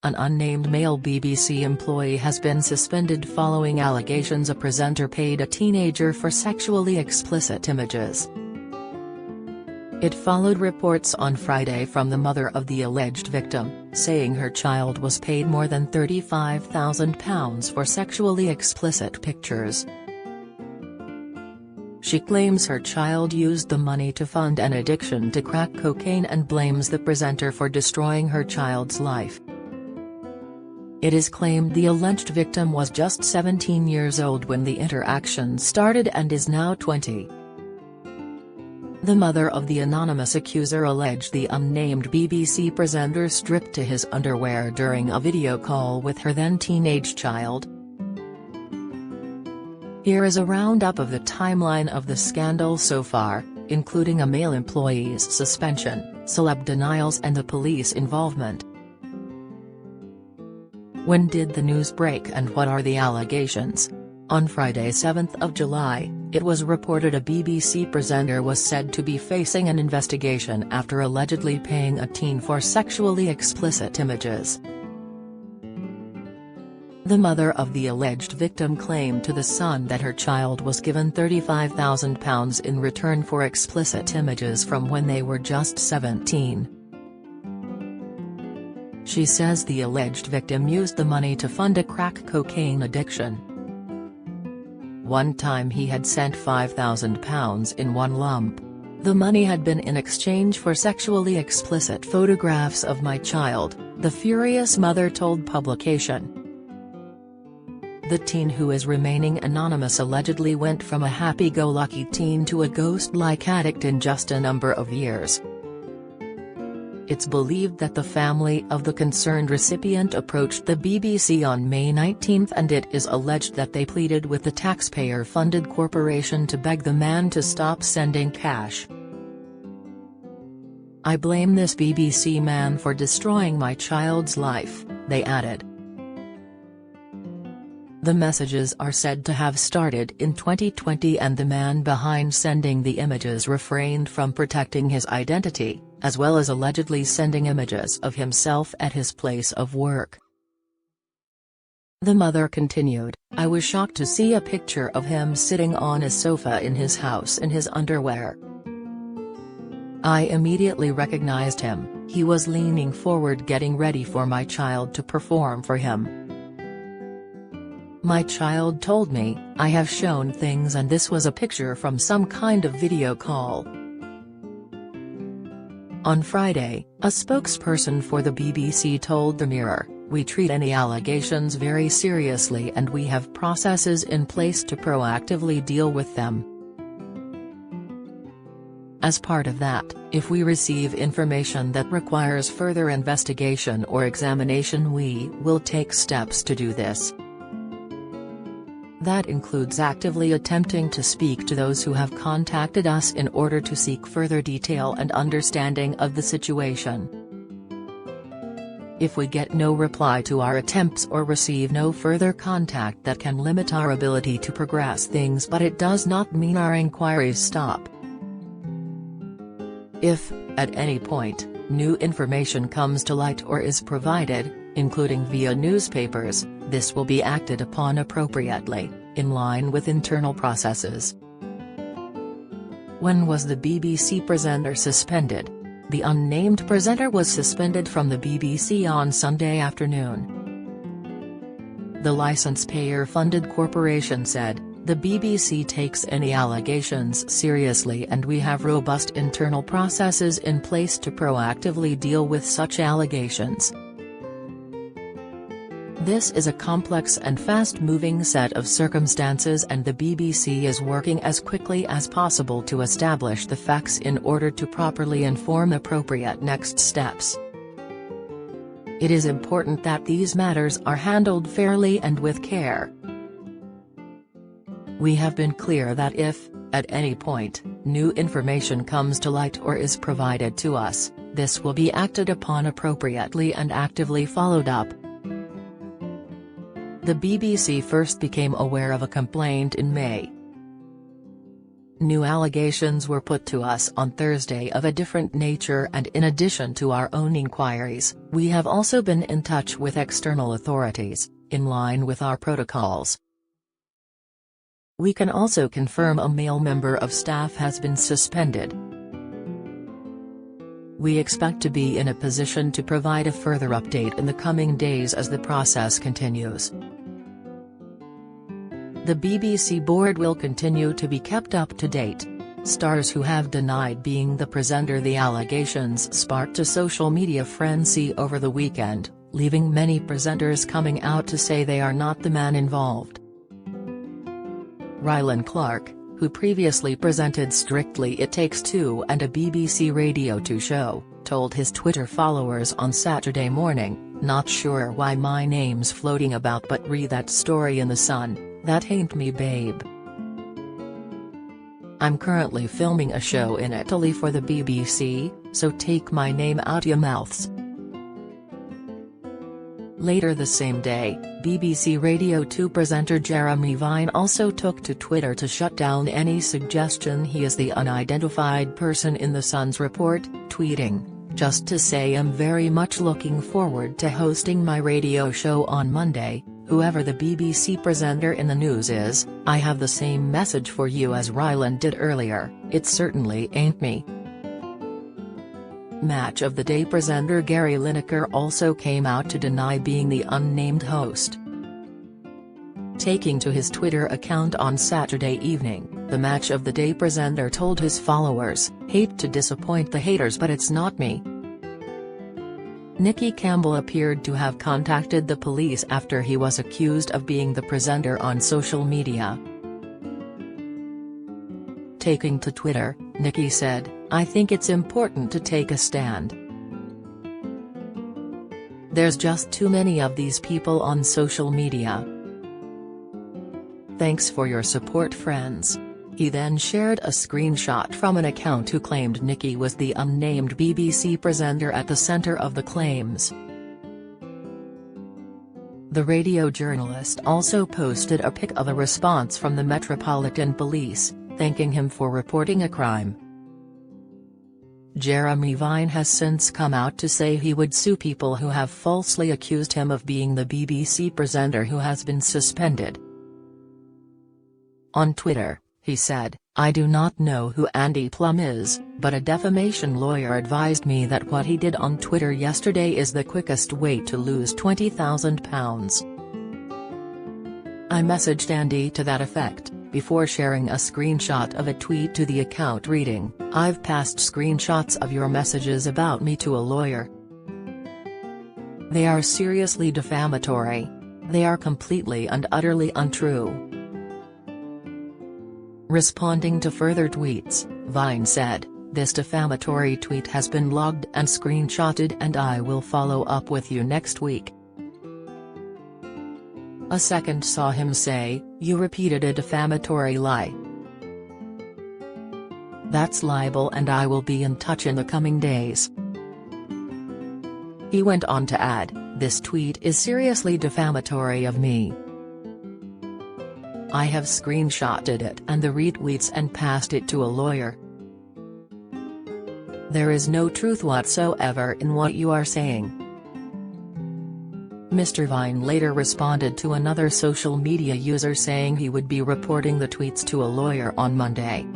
An unnamed male BBC employee has been suspended following allegations a presenter paid a teenager for sexually explicit images. It followed reports on Friday from the mother of the alleged victim, saying her child was paid more than £35,000 for sexually explicit pictures. She claims her child used the money to fund an addiction to crack cocaine and blames the presenter for destroying her child's life. It is claimed the alleged victim was just 17 years old when the interaction started and is now 20. The mother of the anonymous accuser alleged the unnamed BBC presenter stripped to his underwear during a video call with her then teenage child. Here is a roundup of the timeline of the scandal so far, including a male employee's suspension, celeb denials and the police involvement. When did the news break and what are the allegations? On Friday 7th of July, it was reported a BBC presenter was said to be facing an investigation after allegedly paying a teen for sexually explicit images. The mother of the alleged victim claimed to The Sun that her child was given £35,000 in return for explicit images from when they were just 17. She says the alleged victim used the money to fund a crack cocaine addiction. One time he had sent £5,000 in one lump. The money had been in exchange for sexually explicit photographs of my child, the furious mother told publication. The teen, who is remaining anonymous, allegedly went from a happy-go-lucky teen to a ghost-like addict in just a number of years. It's believed that the family of the concerned recipient approached the BBC on May 19 and it is alleged that they pleaded with the taxpayer-funded corporation to beg the man to stop sending cash. "I blame this BBC man for destroying my child's life," they added. The messages are said to have started in 2020 and the man behind sending the images refrained from protecting his identity, as well as allegedly sending images of himself at his place of work. The mother continued, "I was shocked to see a picture of him sitting on a sofa in his house in his underwear. I immediately recognized him. He was leaning forward getting ready for my child to perform for him. My child told me, 'I have shown things and this was a picture from some kind of video call.'" On Friday, a spokesperson for the BBC told the Mirror, "We treat any allegations very seriously and we have processes in place to proactively deal with them. As part of that, if we receive information that requires further investigation or examination, we will take steps to do this. That includes actively attempting to speak to those who have contacted us in order to seek further detail and understanding of the situation. If we get no reply to our attempts or receive no further contact, that can limit our ability to progress things, but it does not mean our inquiries stop. If, at any point, new information comes to light or is provided, including via newspapers, this will be acted upon appropriately, in line with internal processes." When was the BBC presenter suspended? The unnamed presenter was suspended from the BBC on Sunday afternoon. The licence payer-funded corporation said, "The BBC takes any allegations seriously and we have robust internal processes in place to proactively deal with such allegations. This is a complex and fast-moving set of circumstances and the BBC is working as quickly as possible to establish the facts in order to properly inform appropriate next steps. It is important that these matters are handled fairly and with care. We have been clear that if, at any point, new information comes to light or is provided to us, this will be acted upon appropriately and actively followed up." The BBC first became aware of a complaint in May. New allegations were put to us on Thursday of a different nature, and in addition to our own inquiries, we have also been in touch with external authorities, in line with our protocols. We can also confirm a male member of staff has been suspended. We expect to be in a position to provide a further update in the coming days as the process continues. The BBC board will continue to be kept up to date. Stars who have denied being the presenter. The allegations sparked a social media frenzy over the weekend, leaving many presenters coming out to say they are not the man involved. Rylan Clark, who previously presented Strictly It Takes Two and a BBC Radio 2 show, told his Twitter followers on Saturday morning, "Not sure why my name's floating about, but read that story in The Sun, that ain't me, babe. I'm currently filming a show in Italy for the BBC, so take my name out your mouths." Later the same day, BBC Radio 2 presenter Jeremy Vine also took to Twitter to shut down any suggestion he is the unidentified person in The Sun's report, tweeting, "Just to say I'm very much looking forward to hosting my radio show on Monday. Whoever the BBC presenter in the news is, I have the same message for you as Rylan did earlier, it certainly ain't me." Match of the Day presenter Gary Lineker also came out to deny being the unnamed host. Taking to his Twitter account on Saturday evening, the Match of the Day presenter told his followers, "Hate to disappoint the haters, but it's not me." Nicky Campbell appeared to have contacted the police after he was accused of being the presenter on social media. Taking to Twitter, Nicky said, "I think it's important to take a stand. There's just too many of these people on social media. Thanks for your support, friends." He then shared a screenshot from an account who claimed Nicky was the unnamed BBC presenter at the centre of the claims. The radio journalist also posted a pic of a response from the Metropolitan Police, thanking him for reporting a crime. Jeremy Vine has since come out to say he would sue people who have falsely accused him of being the BBC presenter who has been suspended. On Twitter, he said, "I do not know who Andy Plum is, but a defamation lawyer advised me that what he did on Twitter yesterday is the quickest way to lose £20,000. I messaged Andy to that effect, before sharing a screenshot of a tweet to the account reading, 'I've passed screenshots of your messages about me to a lawyer. They are seriously defamatory. They are completely and utterly untrue.'" Responding to further tweets, Vine said, "This defamatory tweet has been logged and screenshotted, and I will follow up with you next week." A second saw him say, "You repeated a defamatory lie. That's libel, and I will be in touch in the coming days." He went on to add, "This tweet is seriously defamatory of me. I have screenshotted it and the retweets and passed it to a lawyer. There is no truth whatsoever in what you are saying." Mr. Vine later responded to another social media user saying he would be reporting the tweets to a lawyer on Monday.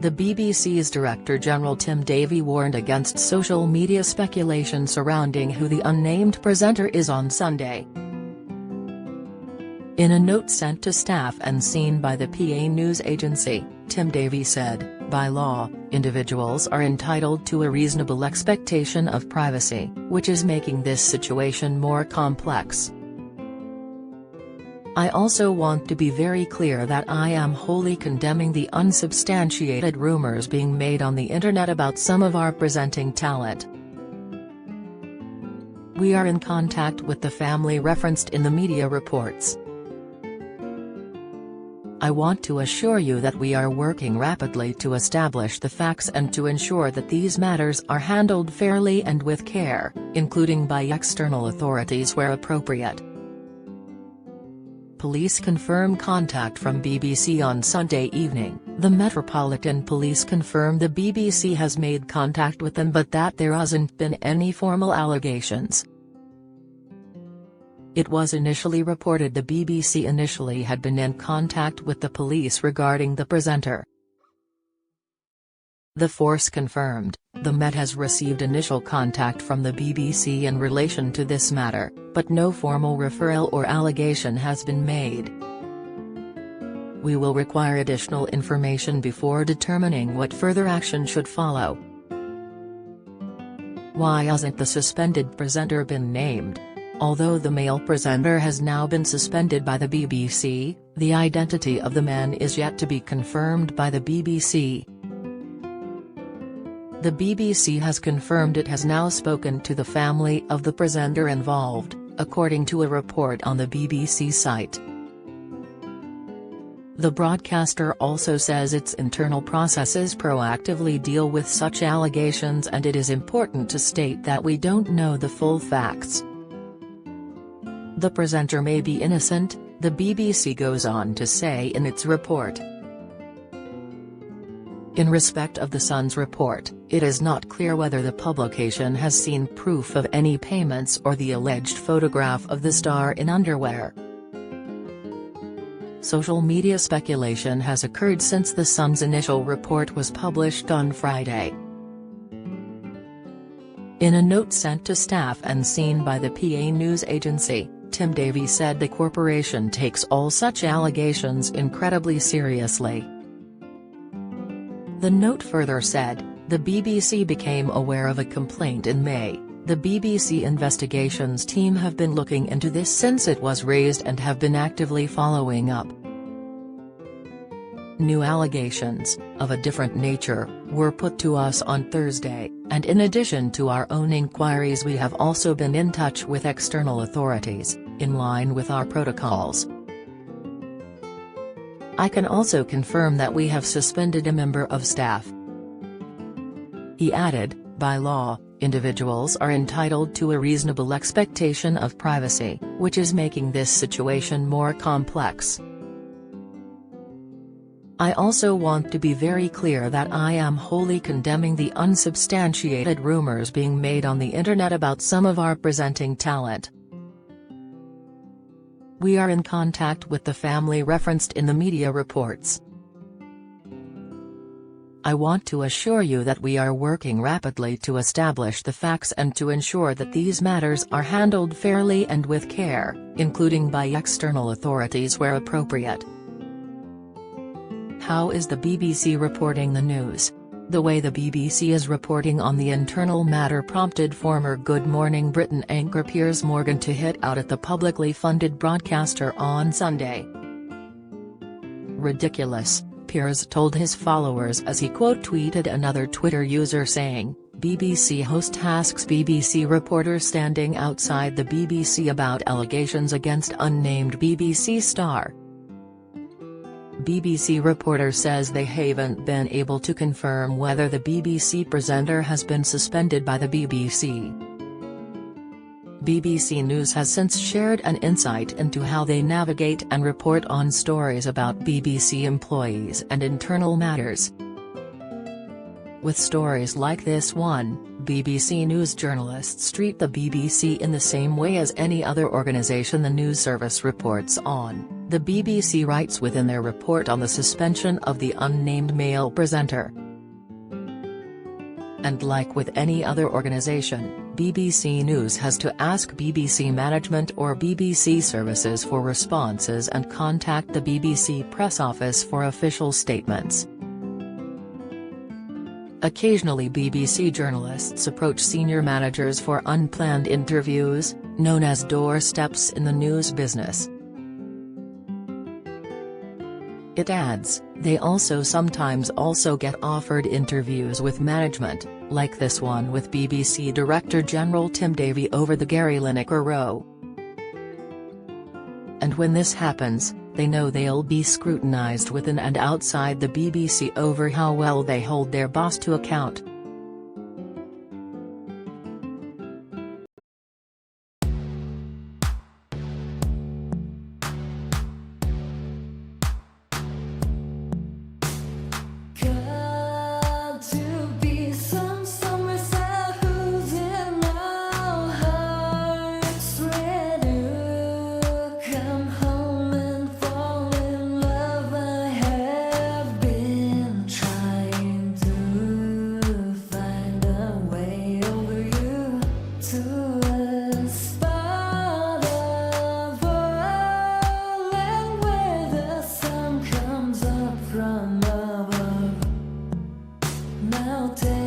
The BBC's Director General Tim Davie warned against social media speculation surrounding who the unnamed presenter is on Sunday. In a note sent to staff and seen by the PA news agency, Tim Davie said, "By law, individuals are entitled to a reasonable expectation of privacy, which is making this situation more complex. I also want to be very clear that I am wholly condemning the unsubstantiated rumors being made on the internet about some of our presenting talent. We are in contact with the family referenced in the media reports. I want to assure you that we are working rapidly to establish the facts and to ensure that these matters are handled fairly and with care, including by external authorities where appropriate." Police confirm contact from BBC on Sunday evening. The Metropolitan Police confirmed the BBC has made contact with them but that there hasn't been any formal allegations. It was initially reported the BBC initially had been in contact with the police regarding the presenter. The force confirmed, the Met has received initial contact from the BBC in relation to this matter, but no formal referral or allegation has been made. We will require additional information before determining what further action should follow. Why hasn't the suspended presenter been named? Although the male presenter has now been suspended by the BBC, the identity of the man is yet to be confirmed by the BBC. The BBC has confirmed it has now spoken to the family of the presenter involved, according to a report on the BBC site. The broadcaster also says its internal processes proactively deal with such allegations and it is important to state that we don't know the full facts. The presenter may be innocent, the BBC goes on to say in its report. In respect of the Sun's report, it is not clear whether the publication has seen proof of any payments or the alleged photograph of the star in underwear. Social media speculation has occurred since the Sun's initial report was published on Friday. In a note sent to staff and seen by the PA news agency, Tim Davie said the corporation takes all such allegations incredibly seriously. The note further said, the BBC became aware of a complaint in May. The BBC investigations team have been looking into this since it was raised and have been actively following up. New allegations, of a different nature, were put to us on Thursday, and in addition to our own inquiries we have also been in touch with external authorities, in line with our protocols. I can also confirm that we have suspended a member of staff. He added, by law, individuals are entitled to a reasonable expectation of privacy, which is making this situation more complex. I also want to be very clear that I am wholly condemning the unsubstantiated rumors being made on the internet about some of our presenting talent. We are in contact with the family referenced in the media reports. I want to assure you that we are working rapidly to establish the facts and to ensure that these matters are handled fairly and with care, including by external authorities where appropriate. How is the BBC reporting the news? The way the BBC is reporting on the internal matter prompted former Good Morning Britain anchor Piers Morgan to hit out at the publicly funded broadcaster on Sunday. Ridiculous, Piers told his followers as he quote-tweeted another Twitter user saying, BBC host asks BBC reporter standing outside the BBC about allegations against unnamed BBC star. BBC reporter says they haven't been able to confirm whether the BBC presenter has been suspended by the BBC. BBC News has since shared an insight into how they navigate and report on stories about BBC employees and internal matters. With stories like this one, BBC News journalists treat the BBC in the same way as any other organisation the news service reports on. The BBC writes within their report on the suspension of the unnamed male presenter. And like with any other organisation, BBC News has to ask BBC management or BBC services for responses and contact the BBC press office for official statements. Occasionally BBC journalists approach senior managers for unplanned interviews, known as doorsteps in the news business. It adds, they also sometimes get offered interviews with management, like this one with BBC Director General Tim Davie over the Gary Lineker row. And when this happens, they know they'll be scrutinised within and outside the BBC over how well they hold their boss to account. mountain.